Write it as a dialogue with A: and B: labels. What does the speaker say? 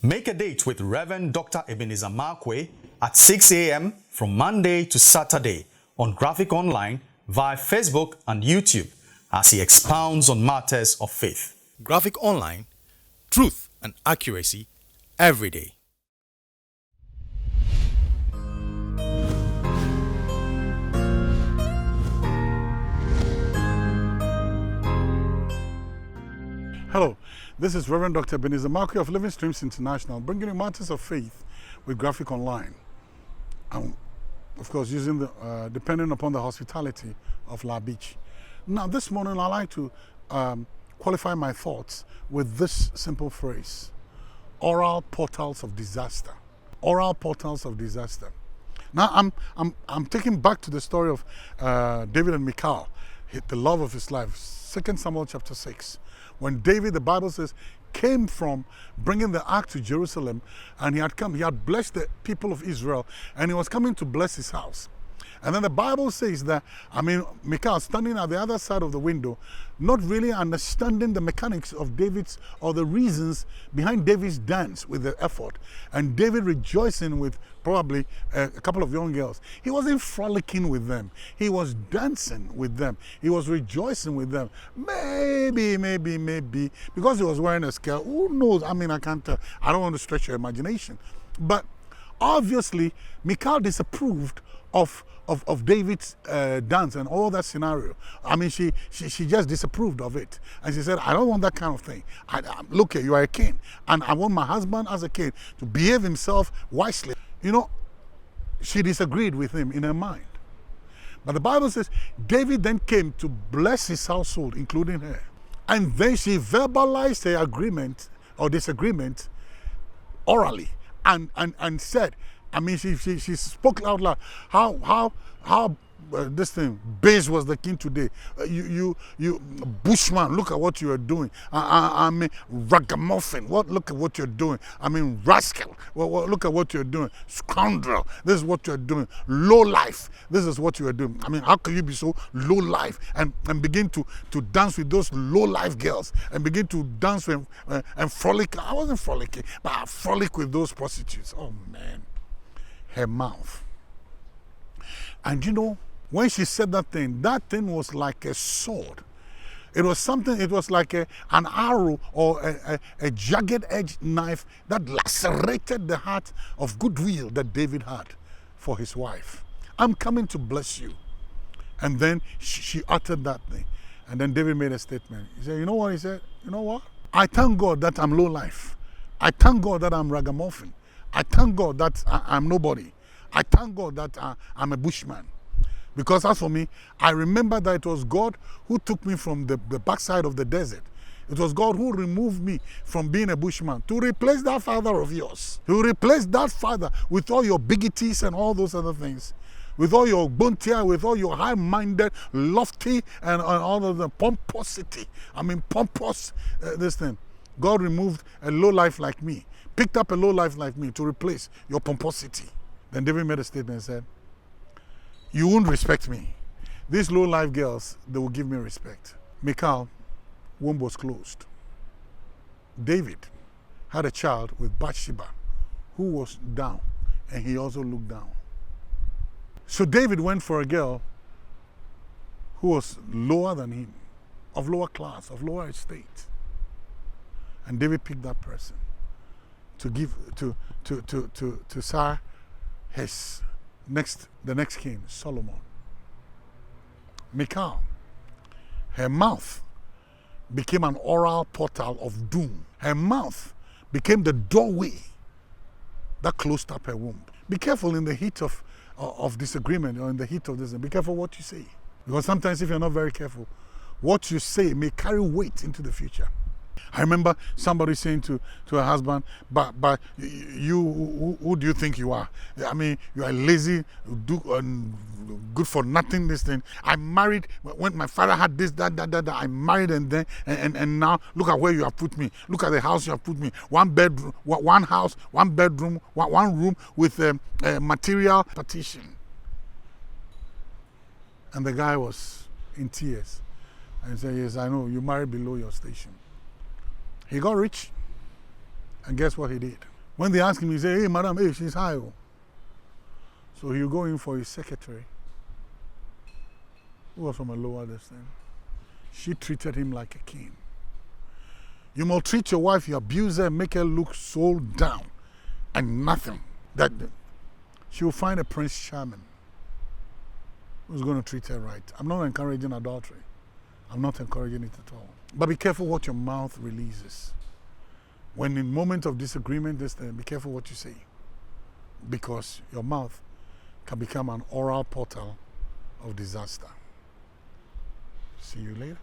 A: Make a date with Reverend Dr. Ebenezer Markwei at 6 a.m. from Monday to Saturday on Graphic Online via Facebook and YouTube as he expounds on matters of faith. Graphic Online, truth and accuracy every day.
B: Hello, this is Reverend Dr. Ebenezer Markwei of Living Streams International, bringing you matters of faith with Graphic Online. And of course, depending upon the hospitality of La Beach. Now, this morning, I'd like to qualify my thoughts with this simple phrase: oral portals of disaster. Oral portals of disaster. Now, I'm taking back to the story of David and Michal, the love of his life, 2 Samuel chapter 6. When David, the Bible says, came from bringing the ark to Jerusalem, and he had blessed the people of Israel, and he was coming to bless his house. And then the Bible says that, Michal standing at the other side of the window, not really understanding the mechanics of David's or the reasons behind David's dance with the effort. And David rejoicing with probably a couple of young girls. He wasn't frolicking with them. He was dancing with them. He was rejoicing with them. Maybe, because he was wearing a skirt. Who knows? I can't tell. I don't want to stretch your imagination. But obviously, Michal disapproved of David's dance and all that scenario. She just disapproved of it. And she said, I don't want that kind of thing. Look, you are a king. And I want my husband as a king to behave himself wisely. She disagreed with him in her mind. But the Bible says, David then came to bless his household, including her. And then she verbalized her agreement or disagreement orally and said, she spoke out loud how this thing base was the king today. You bushman, look at what you are doing. Ragamuffin, look at what you're doing. Rascal, look at what you're doing. Scoundrel, this is what you're doing. Low life, this is what you are doing. How can you be so low life and begin to dance with those low life girls and begin to dance with and frolic? I wasn't frolicking, but I frolic with those prostitutes. Oh man. Her mouth. And when she said that thing was like a sword. It was like an arrow or a jagged-edged knife that lacerated the heart of goodwill that David had for his wife. I'm coming to bless you. And then she uttered that thing. And then David made a statement. He said, you know what he said? You know what? I thank God that I'm low life. I thank God that I'm ragamuffin. I thank God that I'm nobody. I thank God that I'm a bushman. Because as for me, I remember that it was God who took me from the backside of the desert. It was God who removed me from being a bushman to replace that father of yours. To replace that father with all your bigoties and all those other things. With all your buntia, with all your high-minded, lofty, and all of the pomposity. Pompous, this thing. God removed a low life like me. Picked up a low life like me to replace your pomposity. Then David made a statement and said, you won't respect me. These low life girls, they will give me respect. Michal, womb was closed. David had a child with Bathsheba, who was down, and he also looked down. So David went for a girl who was lower than him, of lower class, of lower estate. And David picked that person to give to Sar the next king, Solomon. Michal, her mouth became an oral portal of doom. Her mouth became the doorway that closed up her womb. Be careful in the heat of disagreement or in the heat of this. Be careful what you say. Because sometimes if you're not very careful, what you say may carry weight into the future. I remember somebody saying to her husband, but you, who do you think you are? You are lazy, good for nothing, this thing. I married, when my father had this, that, I married and now look at where you have put me. Look at the house you have put me. One bedroom, one house, one bedroom, one room with a material partition. And the guy was in tears. And he said, yes, I know, you married below your station. He got rich, and guess what he did? When they ask him, he say, hey, madam, hey, she's high. Oh. So he'll go in for his secretary, who was from a lower distance. She treated him like a king. You maltreat your wife, you abuse her, make her look so down and nothing. That she will find a Prince Charming who's going to treat her right. I'm not encouraging adultery. I'm not encouraging it at all. But be careful what your mouth releases. When in moments of disagreement, be careful what you say. Because your mouth can become an oral portal of disaster. See you later.